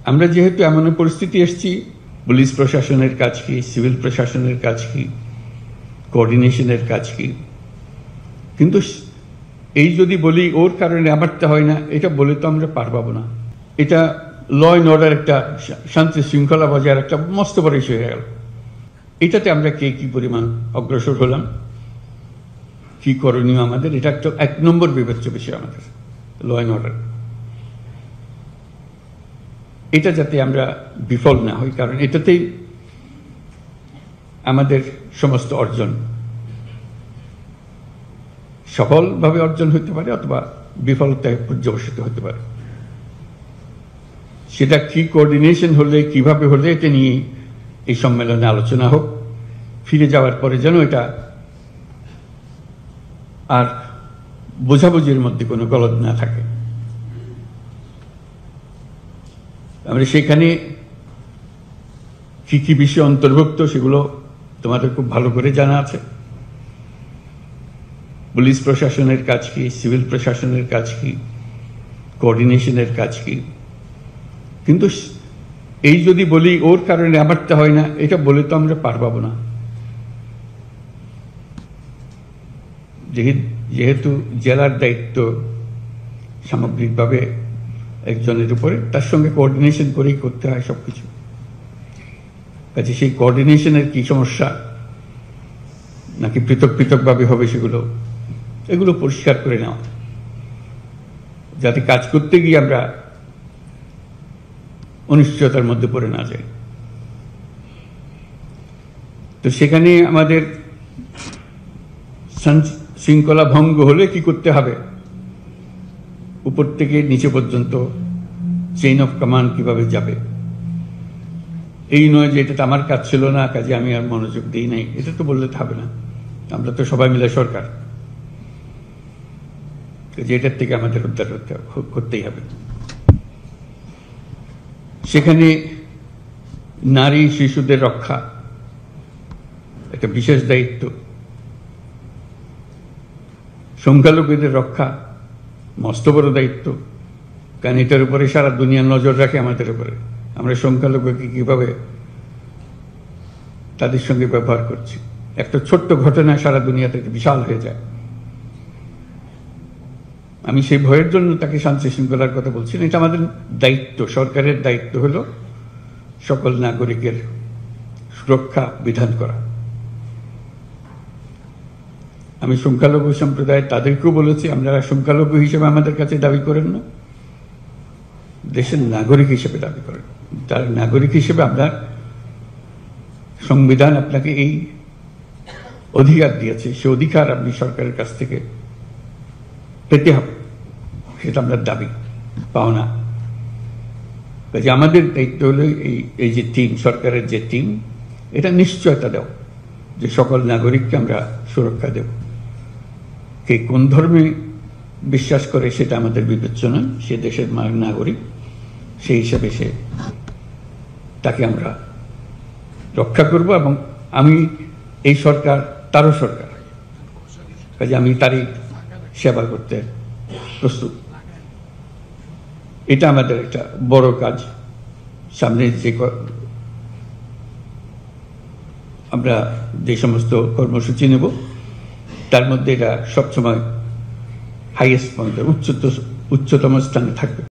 আমরা যেহেতু এমন পরিস্থিতি এসেছি, পুলিশ প্রশাসনের কাজ কি, সিভিল প্রশাসনের কাজ কি, কোঅর্ডিনেশনের কাজ কি, কিন্তু এই যদি বলি ওর কারণে আমারটা হয় না, এটা বলে তো আমরা পার পাবো না। এটা ল অ্যান্ড অর্ডার, একটা শান্তি শৃঙ্খলা বজায় একটা মস্ত বড় ইস্যু হয়ে গেল। এটাতে আমরা কে কি পরিমাণ অগ্রসর হলাম, কি করণীয় আমাদের, এটা একটা 1 নম্বর বিবেচ্য বিষয় আমাদের ল অ্যান্ড অর্ডার। এটা যাতে আমরা বিফল না হই, কারণ এটাতেই আমাদের সমস্ত অর্জন সফলভাবে অর্জন হতে পারে অথবা বিফলতায় পর্যবসিত হতে পারে। সেটা কি কোঅর্ডিনেশন হলে, কিভাবে হলে, এটা নিয়ে এই সম্মেলনে আলোচনা হোক। ফিরে যাওয়ার পরে যেন এটা আর বোঝাবুঝির মধ্যে কোনো গলদ না থাকে। আমরা সেখানে কি কি বিষয় অন্তর্ভুক্ত সেগুলো তোমাদের খুব ভালো করে জানা আছে। পুলিশ প্রশাসনের কাজ কি, সিভিল প্রশাসনের কাজ কি, কোঅর্ডিনেশনের কাজ কি, কিন্তু এই যদি বলি ওর কারণে আমারটা হয় না, এটা বলে তো আমরা পার পাবো না। যেহেতু জেলার দায়িত্ব সামগ্রিকভাবে একজনের উপরে, তার সঙ্গে কোঅর্ডিনেশন করেই করতে হয় সবকিছু। কাজে সেই কোঅর্ডিনেশনের কি সমস্যা, নাকি পৃথক পৃথকভাবে হবে, এগুলো পরিষ্কার করে নেওয়া, যাতে কাজ করতে গিয়ে আমরা অনিশ্চয়তার মধ্যে পড়ে না যাই। তো সেখানে আমাদের শৃঙ্খলা ভঙ্গ হলে কি করতে হবে, উপর থেকে নিচে পর্যন্ত চেইন অফ কমান্ড কিভাবে যাবে। এই নয় যে এটা আমার কাজ ছিল না, কাজে আমি আর মনোযোগ দিই নাই, এটা তো বললে হবে না। আমরা তো সবাই মিলে সরকার, এটার থেকে আমাদের উদ্ধার করতেই হবে। সেখানে নারী শিশুদের রক্ষা একটা বিশেষ দায়িত্ব, সংখ্যালঘুদের রক্ষা মস্ত বড় দায়িত্ব, কারণ এটার উপরে সারা দুনিয়া নজর রাখে আমাদের উপরে। আমরা সংখ্যালঘুকে কিভাবে তাদের সঙ্গে ব্যবহার করছি, একটা ছোট্ট ঘটনা সারা দুনিয়াতে বিশাল হয়ে যায়। আমি সেই ভয়ের জন্য তাকে শান্তি শৃঙ্খলার কথা বলছি না, এটা আমাদের দায়িত্ব। সরকারের দায়িত্ব হলো সকল নাগরিকের সুরক্ষা বিধান করা। আমি সংখ্যালঘু সম্প্রদায় তাদেরকেও বলেছি, আপনারা সংখ্যালঘু হিসেবে আমাদের কাছে দাবি করেন না, দেশের নাগরিক হিসেবে দাবি করেন। তার নাগরিক হিসেবে আপনার সংবিধান আপনাকে এই অধিকার দিয়েছে, সে অধিকার আপনি সরকারের কাছ থেকে পেতে হবে, সেটা আমরা দাবি পাওনা। কাজে আমাদের দায়িত্ব হলো এই যে টিম, সরকারের যে টিম, এটা নিশ্চয়তা দেও যে সকল নাগরিককে আমরা সুরক্ষা দেব। কে কোন ধর্মে বিশ্বাস করে সেটা আমাদের বিবেচ্য নয়, সে দেশের নাগরিক, সেই হিসাবে তাকে আমরা রক্ষা করব। এবং আমি এই সরকার তারও সরকার, কাজে আমি তারই সেবা করতে প্রস্তুত। এটা আমাদের একটা বড় কাজ। সামনে আমরা যে সমস্ত কর্মসূচি নেব, তার মধ্যে এটা সবসময় হাইয়েস্ট পয়েন্টে উচ্চতম স্থানে থাকবে।